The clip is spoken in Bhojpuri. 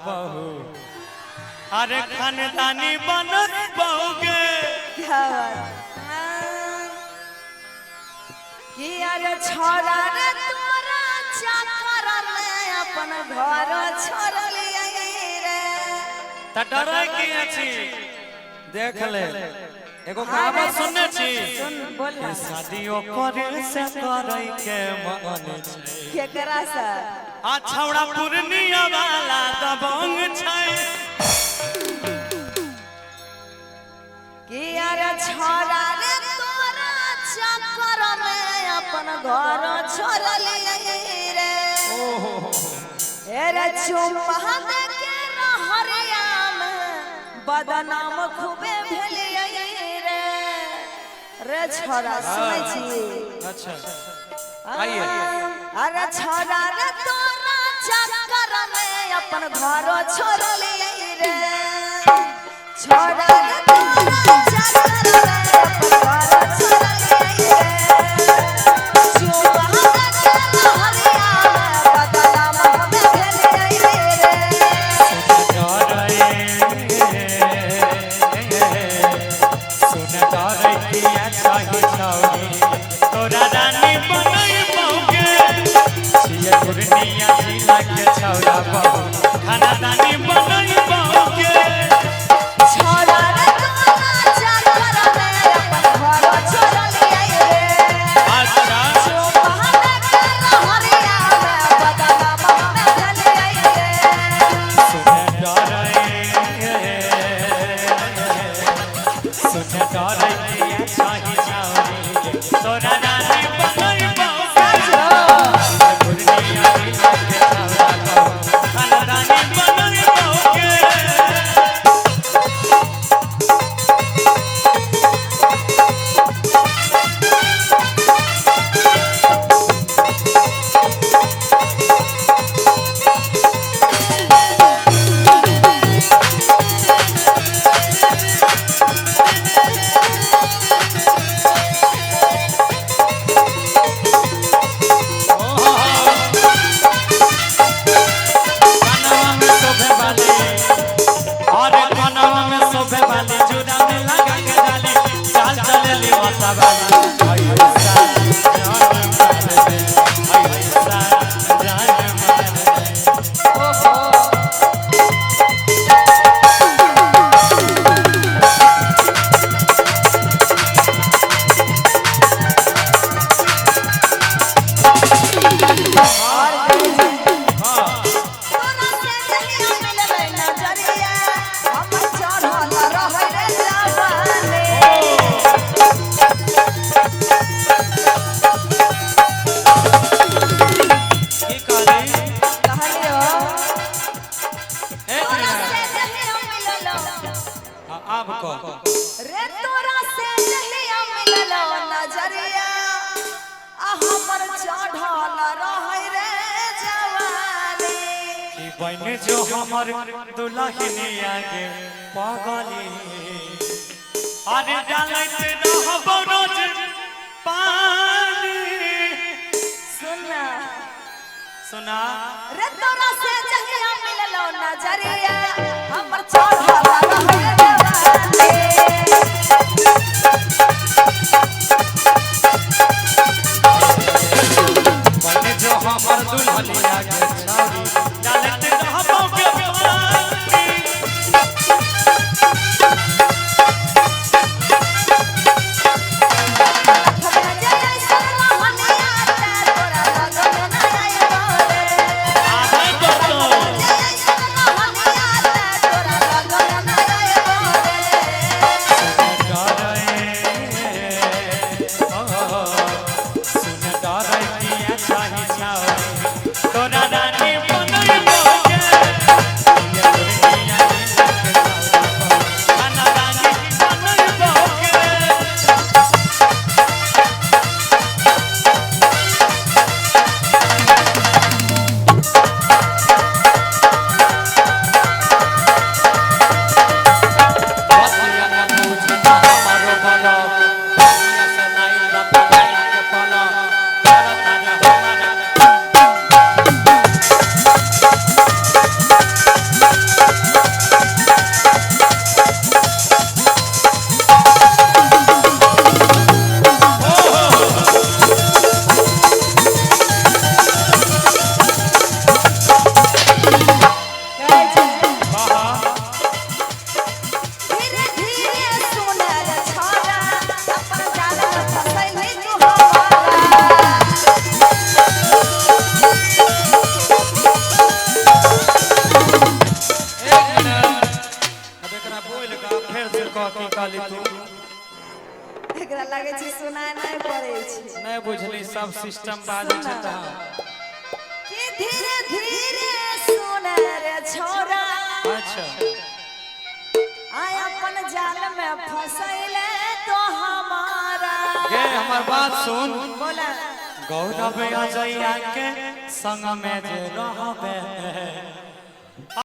बहू अरे खानदानी बनत बहुगे क्या कि अरे छोरा रे तोरा चाकर में अपन घर छोड़लिए रे त डरै की अछि देख ले एगो कहावत सुनने छी सुन बोल शादियो करे से करै के मन छै केकरा से आ छौड़ा पूर्णिया वाला दबंग छै कि अरे छोरा रे तोरा चाकर में अपन घर छोड़लिए रे रे चुम्मा दे के रहरिया में बदनाम खूबे भेलिए रे छोरा सुनै छी अच्छा आइए अरे छोरा रे तोरा चाकर में अपन घर छोड़लिए रे छोरा रे तोरा चाकर में अपन घर छोड़लिए रे चुम्मा दे के रहरिया में बदनाम खूबे भेलिए तोरा रानी बनई बहुगे सिया पूर्णिया जिला के छौड़ा बहु खानदानी बनई बहुगे छोरा रे तोरा चाकर में अपन घर छोड़लिए रे अच्छा चुम्मा दे के रहरिया में बदनाम खूबे भेलिए रे सुन डरै के चाही छौड़ी तोरा रानी बनई बहुगे पूर्णिया जिला के छौड़ा बहु खानदानी बनई बहुगे तोरा से जहिया मिलबै नजरिया हमर चढ़ल रहै रे जवानी कहलियो तोरा से जहिया मिललो रे तोरा से जहिया मिललो नजरिया आ हमर चढ़ल रहै रे जवानी बने जो हमर दुल्हनिया के पागली अरे डालत रहबो रोज पानी सुनना सुना रे तोरा से जहिया मिललो नजरिया हमर चढ़ल रहै रे जवानी बने जो हमर दुल्हनिया के छौरी डालत रहबो के पानी भगना जय सरमा हनिया तोरा लगन न आइबो रे आबै बतो लगे छी सुनाय नहीं पड़े छी नहीं बुझली सब सिस्टम बाजे छै त कि धीरे धीरे सुने रे छोरा अच्छा आय अपन जाल में फसैले तो हमारा गे हमर बात सुन बोला गौरव अजैया के संग में जे रहबे